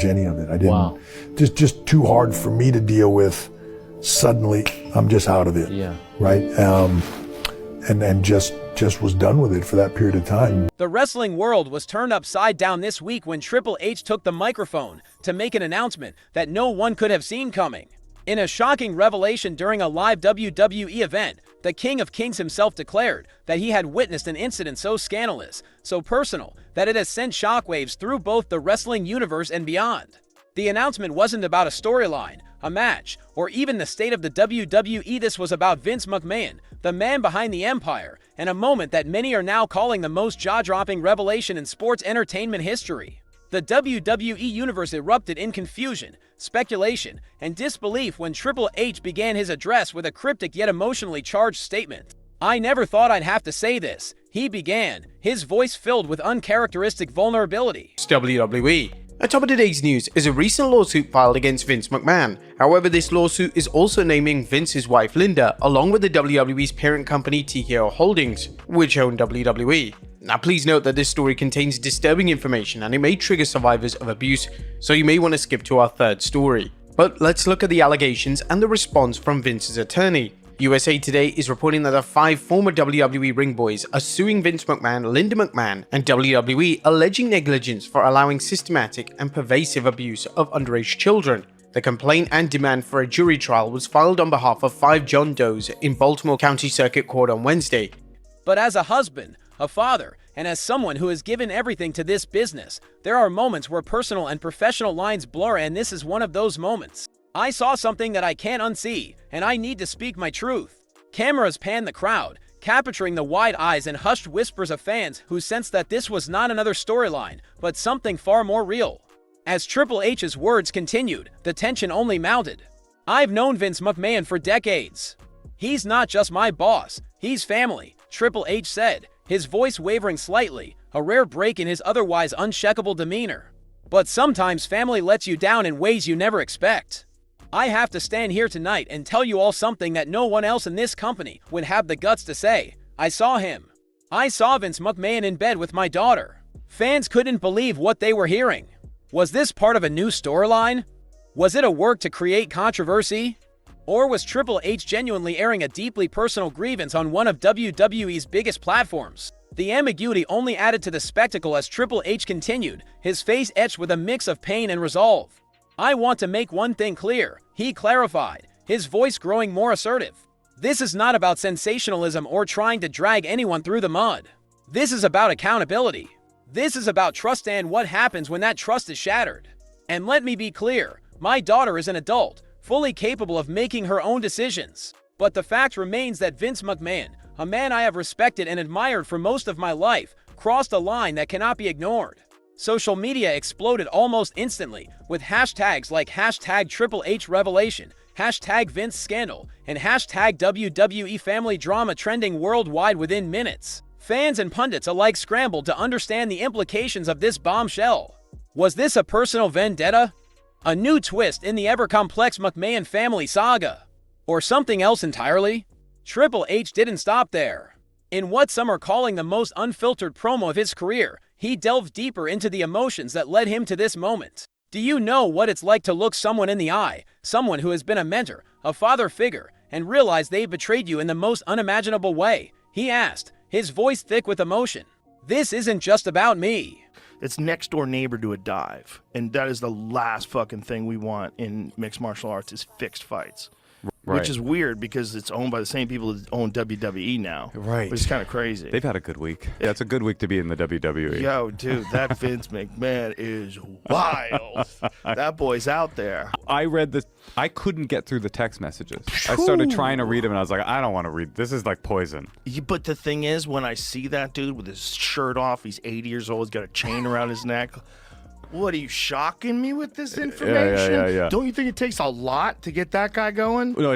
any of it. I didn't. Wow. Just too hard for me to deal with. Suddenly, I'm just out of it. Yeah. Right. And just was done with it for that period of time. The wrestling world was turned upside down this week when Triple H took the microphone to make an announcement that no one could have seen coming. In a shocking revelation during a live WWE event, the King of Kings himself declared that he had witnessed an incident so scandalous, so personal, that it has sent shockwaves through both the wrestling universe and beyond. The announcement wasn't about a storyline, a match, or even the state of the WWE. This was about Vince McMahon, the man behind the empire, and a moment that many are now calling the most jaw-dropping revelation in sports entertainment history. The WWE universe erupted in confusion, speculation, and disbelief when Triple H began his address with a cryptic yet emotionally charged statement. "I never thought I'd have to say this," he began, his voice filled with uncharacteristic vulnerability. WWE. At top of today's news is a recent lawsuit filed against Vince McMahon. However, this lawsuit is also naming Vince's wife Linda, along with the WWE's parent company TKO Holdings, which own WWE. Now please note that this story contains disturbing information and it may trigger survivors of abuse, so you may want to skip to our third story. But let's look at the allegations and the response from Vince's attorney. USA Today is reporting that the 5 former WWE ring boys are suing Vince McMahon, Linda McMahon, and WWE, alleging negligence for allowing systematic and pervasive abuse of underage children. The complaint and demand for a jury trial was filed on behalf of 5 John Does in Baltimore County Circuit Court on Wednesday. But as a husband, a father, and as someone who has given everything to this business, there are moments where personal and professional lines blur, and this is one of those moments. I saw something that I can't unsee, and I need to speak my truth. Cameras panned the crowd, capturing the wide eyes and hushed whispers of fans who sensed that this was not another storyline, but something far more real. As Triple H's words continued, the tension only mounted. "I've known Vince McMahon for decades. He's not just my boss, he's family," Triple H said, his voice wavering slightly, a rare break in his otherwise unshakable demeanor. "But sometimes family lets you down in ways you never expect. I have to stand here tonight and tell you all something that no one else in this company would have the guts to say. I saw him. I saw Vince McMahon in bed with my daughter." Fans couldn't believe what they were hearing. Was this part of a new storyline? Was it a work to create controversy? Or was Triple H genuinely airing a deeply personal grievance on one of WWE's biggest platforms? The ambiguity only added to the spectacle as Triple H continued, his face etched with a mix of pain and resolve. "I want to make one thing clear," he clarified, his voice growing more assertive. "This is not about sensationalism or trying to drag anyone through the mud. This is about accountability. This is about trust and what happens when that trust is shattered. And let me be clear, my daughter is an adult, fully capable of making her own decisions. But the fact remains that Vince McMahon, a man I have respected and admired for most of my life, crossed a line that cannot be ignored." Social media exploded almost instantly, with hashtags like #TripleHRevelation, #VinceScandal, and #WWE Family Drama trending worldwide within minutes. Fans and pundits alike scrambled to understand the implications of this bombshell. Was this a personal vendetta? A new twist in the ever-complex McMahon family saga? Or something else entirely? Triple H didn't stop there. In what some are calling the most unfiltered promo of his career, he delved deeper into the emotions that led him to this moment. Do you know what it's like to look someone in the eye, someone who has been a mentor, a father figure, and realize they've betrayed you in the most unimaginable way? He asked, his voice thick with emotion. "This isn't just about me. It's next door neighbor to a dive, and that is the last fucking thing we want in mixed martial arts is fixed fights." Right. Which is weird because it's owned by the same people that own WWE now. Right. Which is kind of crazy. They've had a good week. Yeah, it's a good week to be in the WWE. Yo, dude, that Vince McMahon is wild. That boy's out there. I couldn't get through the text messages. I started trying to read them, and I was like, I don't want to read. This is like poison. But the thing is, when I see that dude with his shirt off, he's 80 years old, he's got a chain around his neck. What, are you shocking me with this information? Yeah. Don't you think it takes a lot to get that guy going? No,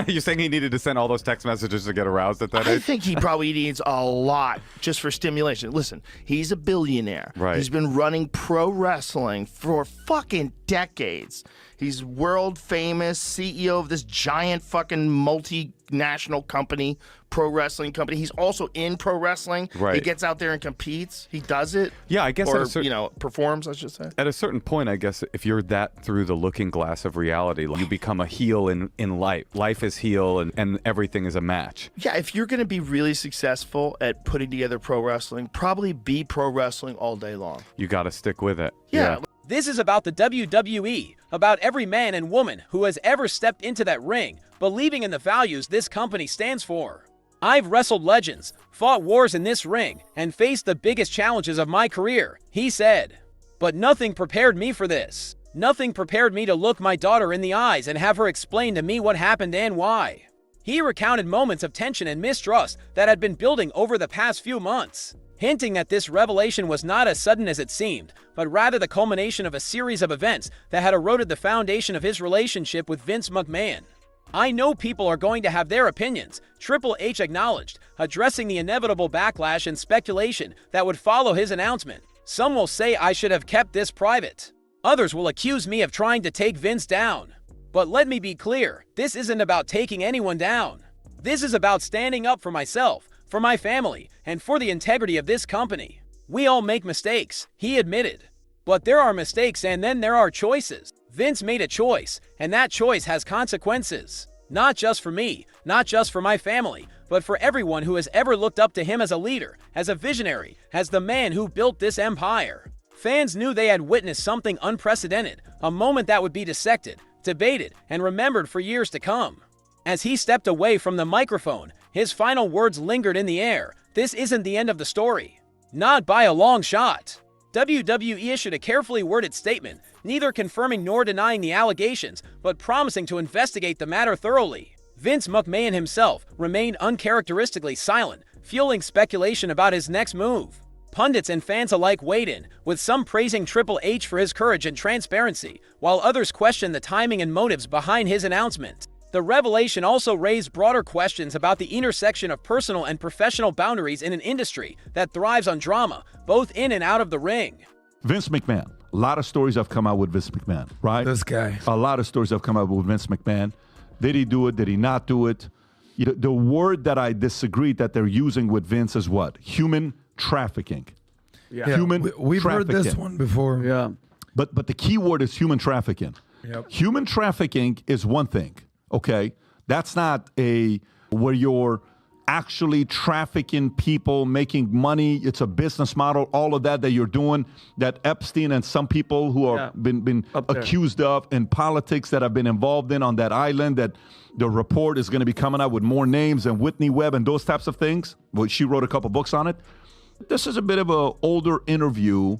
you're saying he needed to send all those text messages to get aroused at that age? I think he probably needs a lot just for stimulation. Listen, he's a billionaire. Right. He's been running pro wrestling for fucking decades. He's world famous CEO of this giant fucking national company, pro wrestling company. He's also in pro wrestling. Right. He gets out there and competes. He does it. Yeah, I guess or, at a certain, performs, I should say. At a certain point, I guess, if you're that through the looking glass of reality, you become a heel in life. Life is heel and everything is a match. Yeah, if you're going to be really successful at putting together pro wrestling, probably be pro wrestling all day long. You got to stick with it. Yeah. This is about the WWE, about every man and woman who has ever stepped into that ring, believing in the values this company stands for. I've wrestled legends, fought wars in this ring, and faced the biggest challenges of my career, he said. But nothing prepared me for this. Nothing prepared me to look my daughter in the eyes and have her explain to me what happened and why. He recounted moments of tension and mistrust that had been building over the past few months, hinting that this revelation was not as sudden as it seemed, but rather the culmination of a series of events that had eroded the foundation of his relationship with Vince McMahon. I know people are going to have their opinions, Triple H acknowledged, addressing the inevitable backlash and speculation that would follow his announcement. Some will say I should have kept this private. Others will accuse me of trying to take Vince down. But let me be clear, this isn't about taking anyone down. This is about standing up for myself, for my family, and for the integrity of this company. We all make mistakes, he admitted. But there are mistakes and then there are choices. Vince made a choice, and that choice has consequences. Not just for me, not just for my family, but for everyone who has ever looked up to him as a leader, as a visionary, as the man who built this empire. Fans knew they had witnessed something unprecedented, a moment that would be dissected, debated, and remembered for years to come. As he stepped away from the microphone, his final words lingered in the air. This isn't the end of the story. Not by a long shot. WWE issued a carefully worded statement, neither confirming nor denying the allegations, but promising to investigate the matter thoroughly. Vince McMahon himself remained uncharacteristically silent, fueling speculation about his next move. Pundits and fans alike weighed in, with some praising Triple H for his courage and transparency, while others questioned the timing and motives behind his announcement. The revelation also raised broader questions about the intersection of personal and professional boundaries in an industry that thrives on drama, both in and out of the ring. Vince McMahon. A lot of stories have come out with Vince McMahon, right? This guy. A lot of stories have come out with Vince McMahon. Did he do it? Did he not do it? You know, the word that I disagree that they're using with Vince is what? Human trafficking. Yeah. Human We've heard trafficking. this one before. Yeah. But the key word is human trafficking. Yep. Human trafficking is one thing, okay? That's not where you're actually trafficking people, making money. It's a business model, all of that you're doing, that Epstein and some people who are been accused of in politics that have been involved in on that island, that the report is going to be coming out with more names and Whitney Webb and those types of things. Well, she wrote a couple books on it. This is a bit of an older interview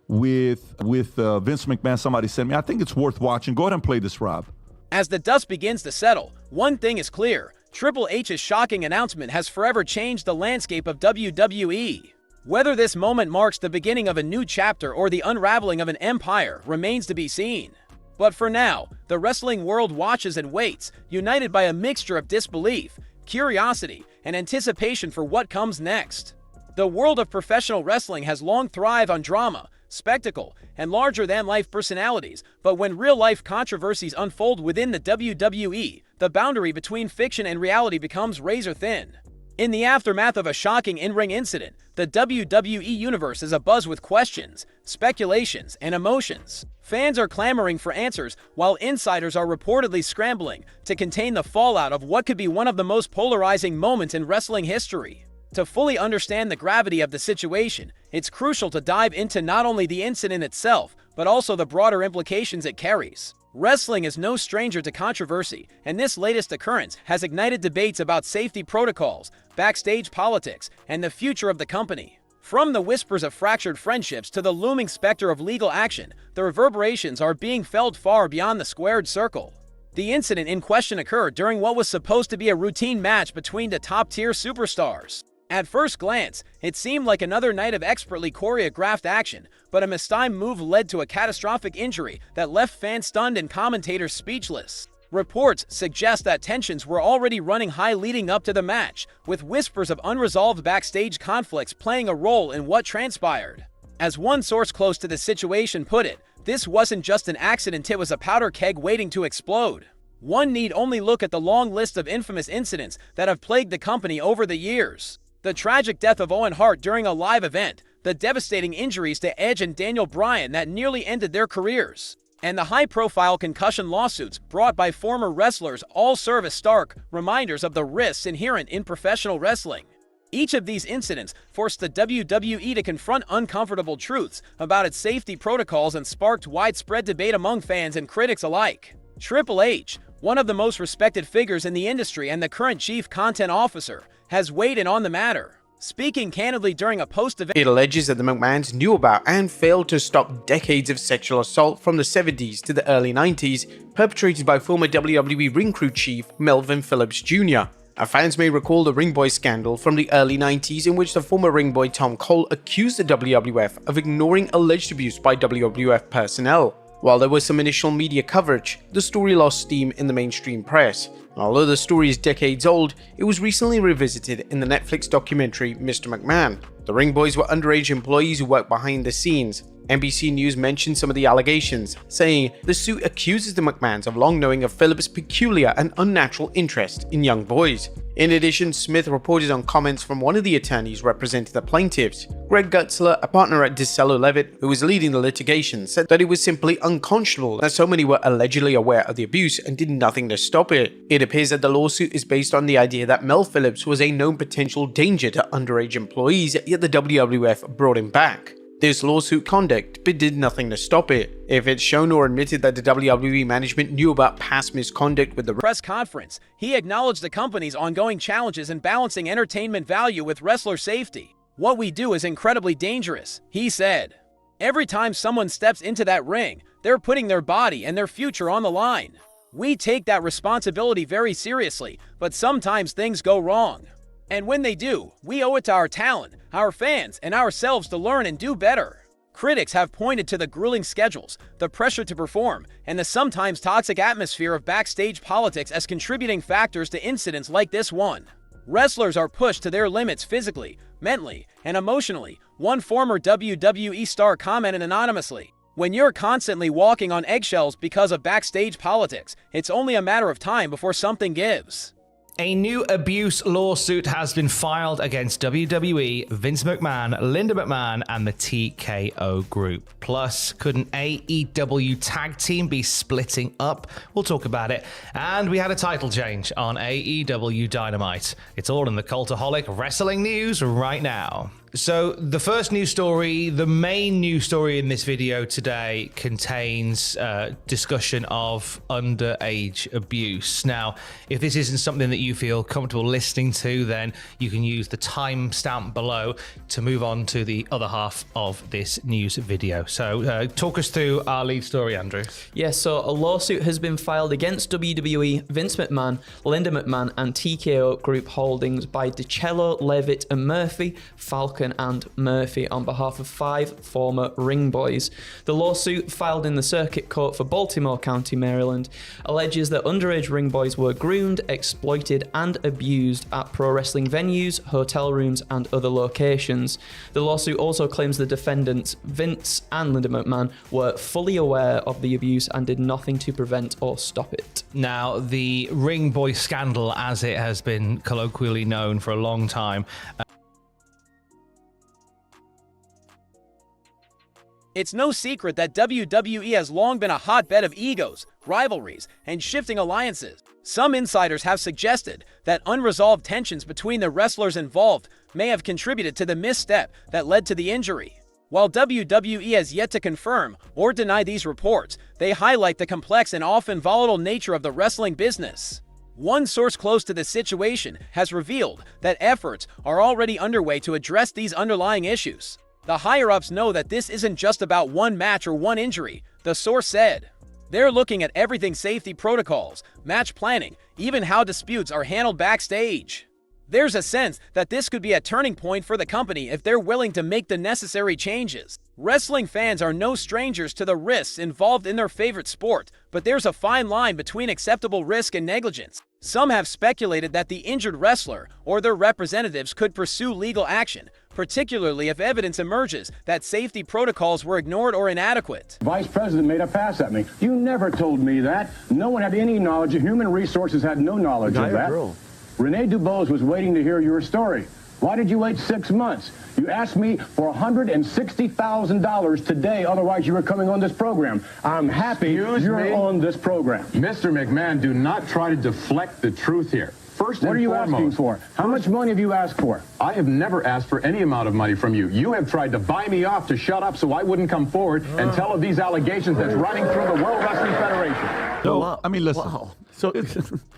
with Vince McMahon. Somebody sent me. I think it's worth watching. Go ahead and play this, Rob. As the dust begins to settle, one thing is clear. Triple H's shocking announcement has forever changed the landscape of WWE. Whether this moment marks the beginning of a new chapter or the unraveling of an empire remains to be seen. But for now, the wrestling world watches and waits, united by a mixture of disbelief, curiosity, and anticipation for what comes next. The world of professional wrestling has long thrived on drama, spectacle, and larger-than-life personalities, but when real-life controversies unfold within the WWE, the boundary between fiction and reality becomes razor-thin. In the aftermath of a shocking in-ring incident, the WWE Universe is abuzz with questions, speculations, and emotions. Fans are clamoring for answers, while insiders are reportedly scrambling to contain the fallout of what could be one of the most polarizing moments in wrestling history. To fully understand the gravity of the situation, it's crucial to dive into not only the incident itself, but also the broader implications it carries. Wrestling is no stranger to controversy, and this latest occurrence has ignited debates about safety protocols, backstage politics, and the future of the company. From the whispers of fractured friendships to the looming specter of legal action, the reverberations are being felt far beyond the squared circle. The incident in question occurred during what was supposed to be a routine match between the top-tier superstars. At first glance, it seemed like another night of expertly choreographed action, but a mistimed move led to a catastrophic injury that left fans stunned and commentators speechless. Reports suggest that tensions were already running high leading up to the match, with whispers of unresolved backstage conflicts playing a role in what transpired. As one source close to the situation put it, this wasn't just an accident, it was a powder keg waiting to explode. One need only look at the long list of infamous incidents that have plagued the company over the years. The tragic death of Owen Hart during a live event, the devastating injuries to Edge and Daniel Bryan that nearly ended their careers, and the high-profile concussion lawsuits brought by former wrestlers all serve as stark reminders of the risks inherent in professional wrestling. Each of these incidents forced the WWE to confront uncomfortable truths about its safety protocols and sparked widespread debate among fans and critics alike. Triple H, one of the most respected figures in the industry and the current chief content officer, has weighed in on the matter. Speaking candidly during a post-event, it alleges that the McMahons knew about and failed to stop decades of sexual assault from the 70s to the early 90s, perpetrated by former WWE ring crew chief Melvin Phillips Jr. Our fans may recall the Ring Boy scandal from the early 90s, in which the former Ring Boy Tom Cole accused the WWF of ignoring alleged abuse by WWF personnel. While there was some initial media coverage, the story lost steam in the mainstream press. Although the story is decades old, it was recently revisited in the Netflix documentary Mr. McMahon. The Ring Boys were underage employees who worked behind the scenes. NBC News mentioned some of the allegations, saying the suit accuses the McMahons of long knowing of Phillips' peculiar and unnatural interest in young boys. In addition, Smith reported on comments from one of the attorneys representing the plaintiffs. Greg Gutzler, a partner at DeSello Levitt, who was leading the litigation, said that it was simply unconscionable that so many were allegedly aware of the abuse and did nothing to stop it. It appears that the lawsuit is based on the idea that Mel Phillips was a known potential danger to underage employees, yet the WWF brought him back. This lawsuit conduct but did nothing to stop it. If it's shown or admitted that the WWE management knew about past misconduct with the press conference, he acknowledged the company's ongoing challenges in balancing entertainment value with wrestler safety. "What we do is incredibly dangerous," he said. "Every time someone steps into that ring, they're putting their body and their future on the line. We take that responsibility very seriously, but sometimes things go wrong. And when they do, we owe it to our talent, our fans, and ourselves to learn and do better." Critics have pointed to the grueling schedules, the pressure to perform, and the sometimes toxic atmosphere of backstage politics as contributing factors to incidents like this one. Wrestlers are pushed to their limits physically, mentally, and emotionally, one former WWE star commented anonymously. "When you're constantly walking on eggshells because of backstage politics, it's only a matter of time before something gives." A new abuse lawsuit has been filed against WWE, Vince McMahon, Linda McMahon, and the TKO Group. Plus, could an AEW tag team be splitting up? We'll talk about it. And we had a title change on AEW Dynamite. It's all in the Cultaholic Wrestling News right now. So the first news story, the main news story in this video today, contains discussion of underage abuse. Now, if this isn't something that you feel comfortable listening to, then you can use the timestamp below to move on to the other half of this news video. So talk us through our lead story, Andrew. Yes, so a lawsuit has been filed against WWE, Vince McMahon, Linda McMahon, and TKO Group Holdings by DeCello, Levitt, and Murphy, Falcon, and Murphy on behalf of 5 former Ring Boys. The lawsuit, filed in the Circuit Court for Baltimore County, Maryland, alleges that underage Ring Boys were groomed, exploited, and abused at pro wrestling venues, hotel rooms, and other locations. The lawsuit also claims the defendants, Vince and Linda McMahon, were fully aware of the abuse and did nothing to prevent or stop it. Now, the Ring Boy scandal, as it has been colloquially known for a long time, It's no secret that WWE has long been a hotbed of egos, rivalries, and shifting alliances. Some insiders have suggested that unresolved tensions between the wrestlers involved may have contributed to the misstep that led to the injury. While WWE has yet to confirm or deny these reports, they highlight the complex and often volatile nature of the wrestling business. One source close to the situation has revealed that efforts are already underway to address these underlying issues. The higher-ups know that this isn't just about one match or one injury, the source said. They're looking at everything: safety protocols, match planning, even how disputes are handled backstage. There's a sense that this could be a turning point for the company if they're willing to make the necessary changes. Wrestling fans are no strangers to the risks involved in their favorite sport, but there's a fine line between acceptable risk and negligence. Some have speculated that the injured wrestler or their representatives could pursue legal action, particularly if evidence emerges that safety protocols were ignored or inadequate. Vice President made a pass at me. You never told me that. No one had any knowledge. Human Resources had no knowledge of that. Rene Dubose was waiting to hear your story. Why did you wait 6 months? You asked me for $160,000 today, otherwise you were coming on this program. I'm happy you're on this program. Mr. McMahon, do not try to deflect the truth here. First and What are you foremost, asking for? How much money have you asked for? I have never asked for any amount of money from you. You have tried to buy me off to shut up so I wouldn't come forward and tell of these allegations that's running through the World Wrestling Federation. So, I mean, listen. So,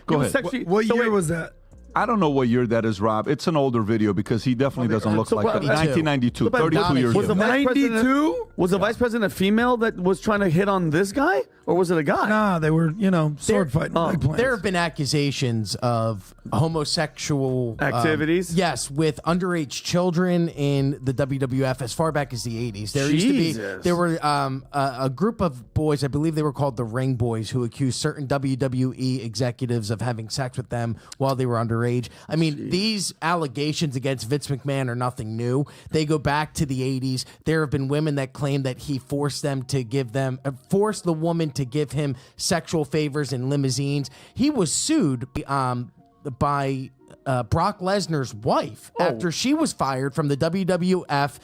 Go ahead. What year was that? I don't know what year that is, Rob. It's an older video because he definitely doesn't look like that. 1992, 32 years was ago. 92? Was the vice president a female that was trying to hit on this guy, or was it a guy? Nah, they were, sword fighting. Big plans. There have been accusations of homosexual activities. Yes, with underage children in the WWF as far back as the 80s. There used to be, there were a group of boys, I believe they were called the Ring Boys, who accused certain WWE executives of having sex with them while they were underage. I mean, these allegations against Vince McMahon are nothing new. They go back to the 80s. There have been women that claim that he forced them to give them, forced the woman to give him sexual favors in limousines. He was sued by Brock Lesnar's wife after she was fired from the WWF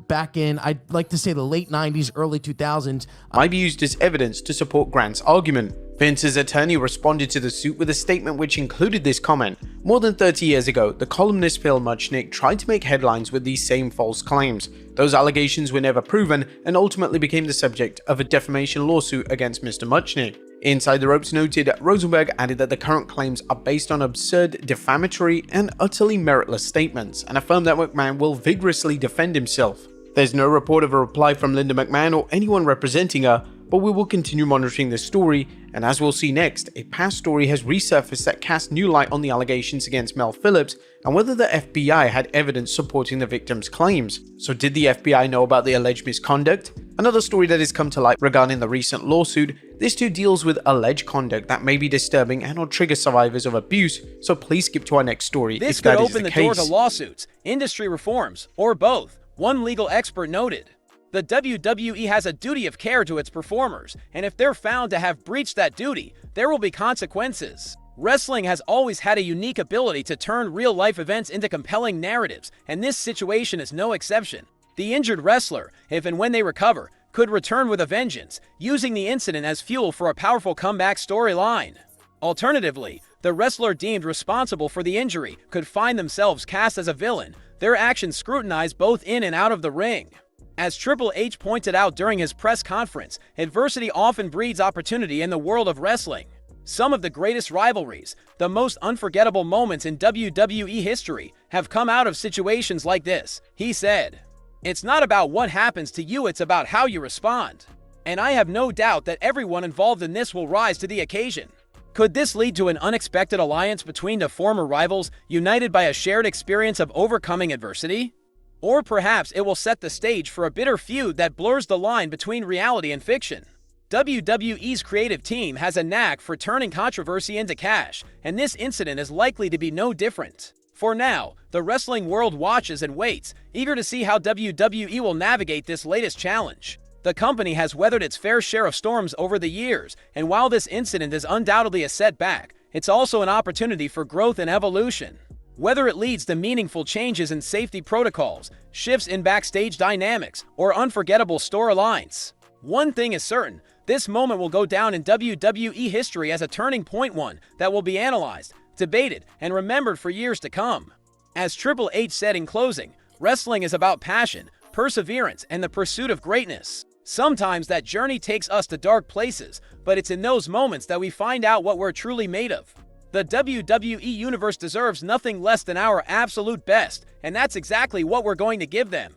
back in, I'd like to say, the late 90s, early 2000s. Might be used as evidence to support Grant's argument. Vince's attorney responded to the suit with a statement which included this comment. More than 30 years ago, the columnist Phil Muchnick tried to make headlines with these same false claims. Those allegations were never proven and ultimately became the subject of a defamation lawsuit against Mr. Muchnick. Inside the Ropes noted, Rosenberg added that the current claims are based on absurd, defamatory, and utterly meritless statements, and affirmed that McMahon will vigorously defend himself. There's no report of a reply from Linda McMahon or anyone representing her, but we will continue monitoring this story, and as we'll see next, a past story has resurfaced that casts new light on the allegations against Mel Phillips and whether the FBI had evidence supporting the victim's claims. So did the FBI know about the alleged misconduct? Another story that has come to light regarding the recent lawsuit. This too deals with alleged conduct that may be disturbing and or trigger survivors of abuse, so please skip to our next story This if that could is open the the door to case. lawsuits, industry reforms, or both, one legal expert noted. The WWE has a duty of care to its performers, and if they're found to have breached that duty, there will be consequences. Wrestling has always had a unique ability to turn real-life events into compelling narratives, and this situation is no exception. The injured wrestler, if and when they recover, could return with a vengeance, using the incident as fuel for a powerful comeback storyline. Alternatively, the wrestler deemed responsible for the injury could find themselves cast as a villain, their actions scrutinized both in and out of the ring. As Triple H pointed out during his press conference, adversity often breeds opportunity in the world of wrestling. Some of the greatest rivalries, the most unforgettable moments in WWE history, have come out of situations like this, he said. It's not about what happens to you, it's about how you respond. And I have no doubt that everyone involved in this will rise to the occasion. Could this lead to an unexpected alliance between the former rivals, united by a shared experience of overcoming adversity? Or perhaps it will set the stage for a bitter feud that blurs the line between reality and fiction. WWE's creative team has a knack for turning controversy into cash, and this incident is likely to be no different. For now, the wrestling world watches and waits, eager to see how WWE will navigate this latest challenge. The company has weathered its fair share of storms over the years, and while this incident is undoubtedly a setback, it's also an opportunity for growth and evolution. Whether it leads to meaningful changes in safety protocols, shifts in backstage dynamics, or unforgettable storylines, one thing is certain, this moment will go down in WWE history as a turning point, one that will be analyzed, debated, and remembered for years to come. As Triple H said in closing, wrestling is about passion, perseverance, and the pursuit of greatness. Sometimes that journey takes us to dark places, but it's in those moments that we find out what we're truly made of. The WWE Universe deserves nothing less than our absolute best, and that's exactly what we're going to give them.